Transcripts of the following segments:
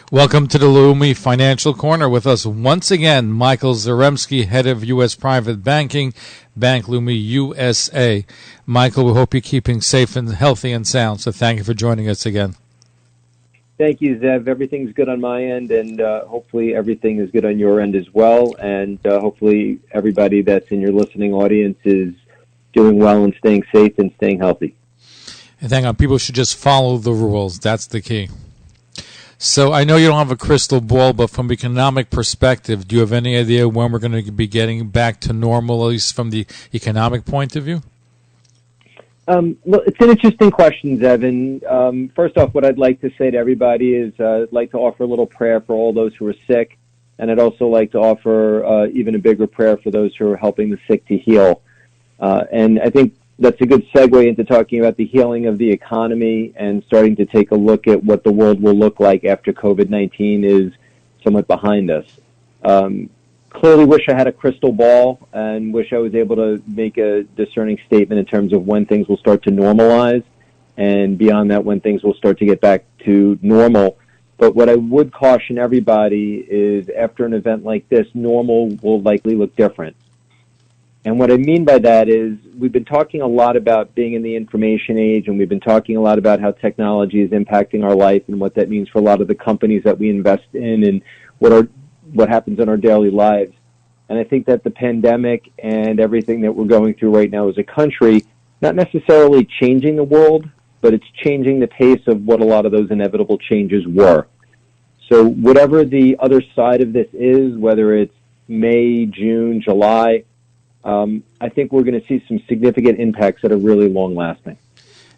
Welcome to the Leumi Financial Corner. With us once again, Michael Zaremsky, Head of U.S. Private Banking, Bank Leumi USA. Michael, we hope you're keeping safe and healthy and sound, so thank you for joining us again. Thank you, Zev. Everything's good on my end, and hopefully everything is good on your end as well, and hopefully everybody that's in your listening audience is doing well and staying safe and staying healthy. And hang on, people should just follow the rules. That's the key. So I know you don't have a crystal ball, but from an economic perspective, do you have any idea when we're going to be getting back to normal, at least from the economic point of view? Well, it's an interesting question, Zevin. First off, what I'd like to say to everybody is I'd like to offer a little prayer for all those who are sick, and I'd also like to offer even a bigger prayer for those who are helping the sick to heal. And I think that's a good segue into talking about the healing of the economy and starting to take a look at what the world will look like after COVID-19 is somewhat behind us. Clearly wish I had a crystal ball and wish I was able to make a discerning statement in terms of when things will start to normalize and beyond that when things will start to get back to normal. But what I would caution everybody is after an event like this, normal will likely look different. And what I mean by that is we've been talking a lot about being in the information age, and we've been talking a lot about how technology is impacting our life and what that means for a lot of the companies that we invest in and what happens in our daily lives. And I think that the pandemic and everything that we're going through right now as a country, not necessarily changing the world, but it's changing the pace of what a lot of those inevitable changes were. So whatever the other side of this is, whether it's May, June, July, I think we're going to see some significant impacts that are really long-lasting.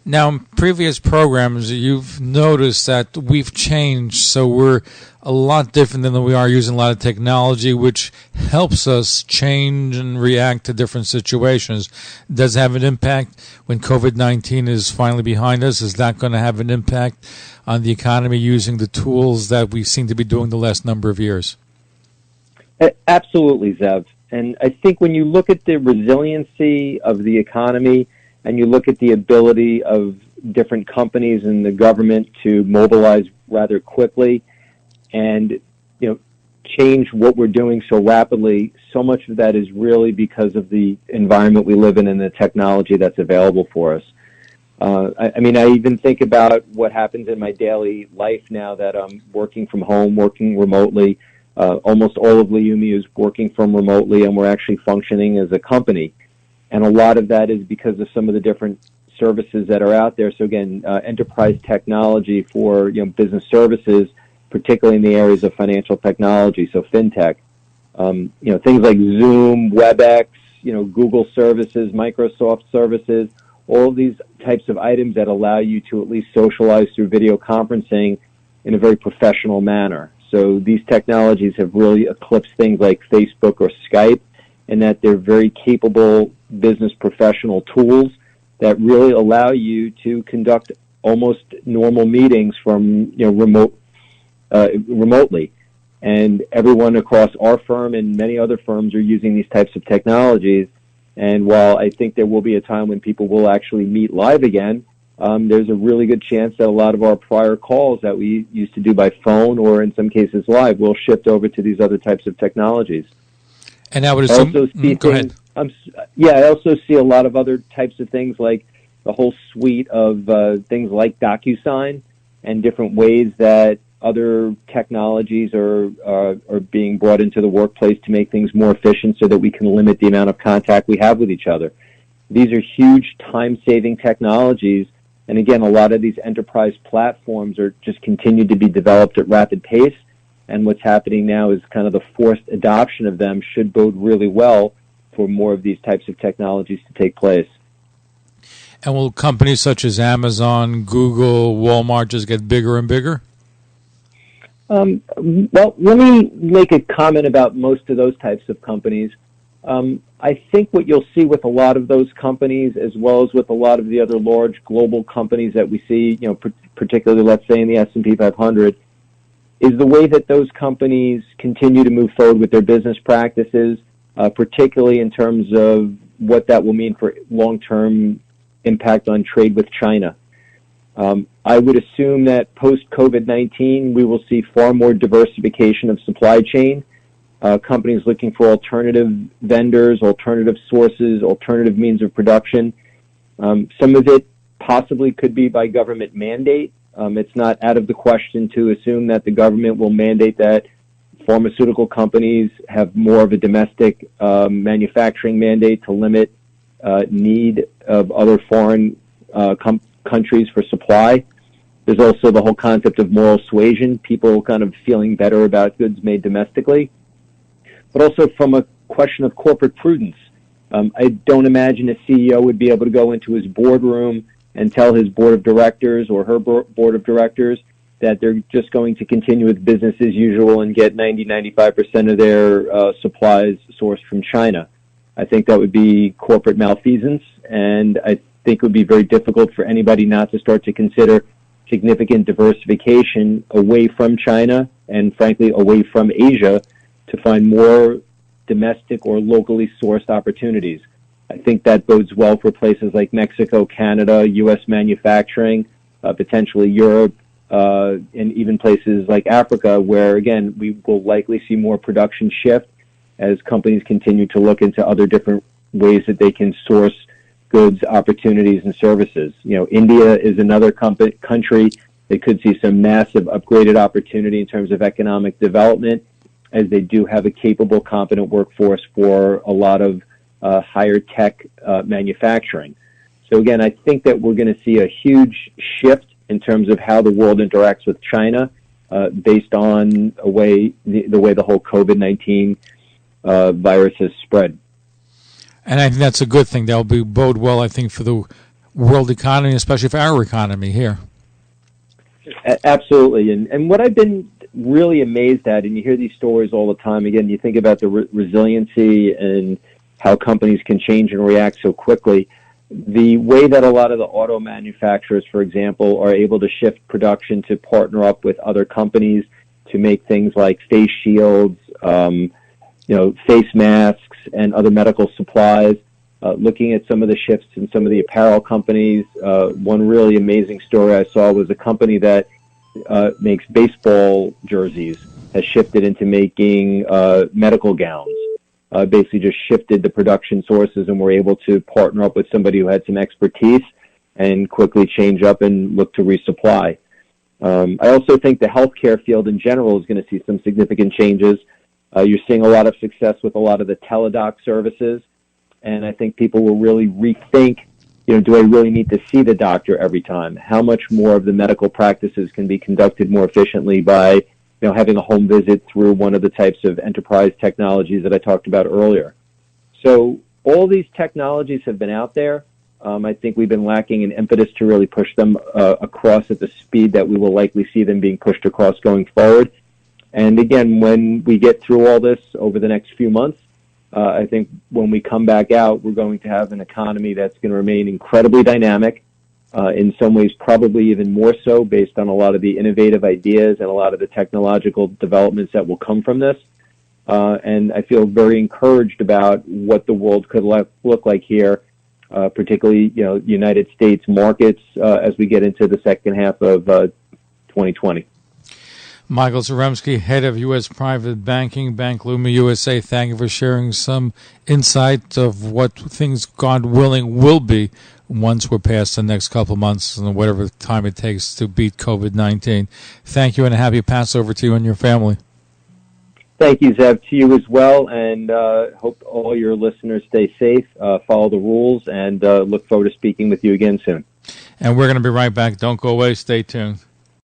Now, in previous programs, you've noticed that we've changed, so we're a lot different than we are using a lot of technology, which helps us change and react to different situations. Does it have an impact when COVID-19 is finally behind us? Is that going to have an impact on the economy using the tools that we seem to be doing the last number of years? Absolutely, Zev. And I think when you look at the resiliency of the economy and you look at the ability of different companies and the government to mobilize rather quickly and, change what we're doing so rapidly, so much of that is really because of the environment we live in and the technology that's available for us. I even think about what happens in my daily life now that I'm working from home, working remotely. Almost all of Leumi is working from remotely, and we're actually functioning as a company. And a lot of that is because of some of the different services that are out there. So again, enterprise technology for business services, particularly in the areas of financial technology, so fintech. Things like Zoom, WebEx, Google services, Microsoft services, all of these types of items that allow you to at least socialize through video conferencing in a very professional manner. So these technologies have really eclipsed things like Facebook or Skype in that they're very capable business professional tools that really allow you to conduct almost normal meetings from remotely. And everyone across our firm and many other firms are using these types of technologies. And while I think there will be a time when people will actually meet live again, there's a really good chance that a lot of our prior calls that we used to do by phone or in some cases live will shift over to these other types of technologies. And I would assume, go ahead. I also see a lot of other types of things like the whole suite of things like DocuSign and different ways that other technologies are being brought into the workplace to make things more efficient so that we can limit the amount of contact we have with each other. These are huge time-saving technologies. And again, a lot of these enterprise platforms are just continue to be developed at rapid pace. And what's happening now is kind of the forced adoption of them should bode really well for more of these types of technologies to take place. And will companies such as Amazon, Google, Walmart just get bigger and bigger? Well, let me make a comment about most of those types of companies. I think what you'll see with a lot of those companies, as well as with a lot of the other large global companies that we see, particularly, let's say, in the S&P 500, is the way that those companies continue to move forward with their business practices, particularly in terms of what that will mean for long-term impact on trade with China. I would assume that post-COVID-19, we will see far more diversification of supply chain, companies looking for alternative vendors, alternative sources, alternative means of production. Some of it possibly could be by government mandate. It's not out of the question to assume that the government will mandate that pharmaceutical companies have more of a domestic manufacturing mandate to limit need of other foreign countries for supply. There's also the whole concept of moral suasion, people kind of feeling better about goods made domestically. But also from a question of corporate prudence. I don't imagine a CEO would be able to go into his boardroom and tell his board of directors or her board of directors that they're just going to continue with business as usual and get 95% of their supplies sourced from China. I think that would be corporate malfeasance, and I think it would be very difficult for anybody not to start to consider significant diversification away from China and, frankly, away from Asia to find more domestic or locally sourced opportunities. I think that bodes well for places like Mexico, Canada, U.S. manufacturing, potentially Europe, and even places like Africa, where, again, we will likely see more production shift as companies continue to look into other different ways that they can source goods, opportunities, and services. India is another country that could see some massive upgraded opportunity in terms of economic development, as they do have a capable, competent workforce for a lot of higher tech manufacturing. So again, I think that we're going to see a huge shift in terms of how the world interacts with China based on the way the whole COVID-19 virus has spread. And I think that's a good thing. That will bode well, I think, for the world economy, especially for our economy here. Absolutely. And what I've been really amazed at, and you hear these stories all the time, again, you think about the resiliency and how companies can change and react so quickly. The way that a lot of the auto manufacturers, for example, are able to shift production to partner up with other companies to make things like face shields, face masks, and other medical supplies. Looking at some of the shifts in some of the apparel companies, one really amazing story I saw was a company that makes baseball jerseys has shifted into making medical gowns. Basically just shifted the production sources and were able to partner up with somebody who had some expertise and quickly change up and look to resupply. I also think the healthcare field in general is going to see some significant changes. You're seeing a lot of success with a lot of the teledoc services, and I think people will really rethink, do I really need to see the doctor every time? How much more of the medical practices can be conducted more efficiently by having a home visit through one of the types of enterprise technologies that I talked about earlier. So all these technologies have been out there. I think we've been lacking an impetus to really push them across at the speed that we will likely see them being pushed across going forward. And again, when we get through all this over the next few months, I think when we come back out, we're going to have an economy that's going to remain incredibly dynamic, in some ways probably even more so based on a lot of the innovative ideas and a lot of the technological developments that will come from this. And I feel very encouraged about what the world could look like here, particularly, United States markets as we get into the second half of 2020. Michael Zaremsky, head of U.S. Private Banking, Bank Leumi USA, thank you for sharing some insight of what things, God willing, will be once we're past the next couple of months and whatever time it takes to beat COVID-19. Thank you, and a happy Passover to you and your family. Thank you, Zev, to you as well, and hope all your listeners stay safe, follow the rules, and look forward to speaking with you again soon. And we're going to be right back. Don't go away. Stay tuned.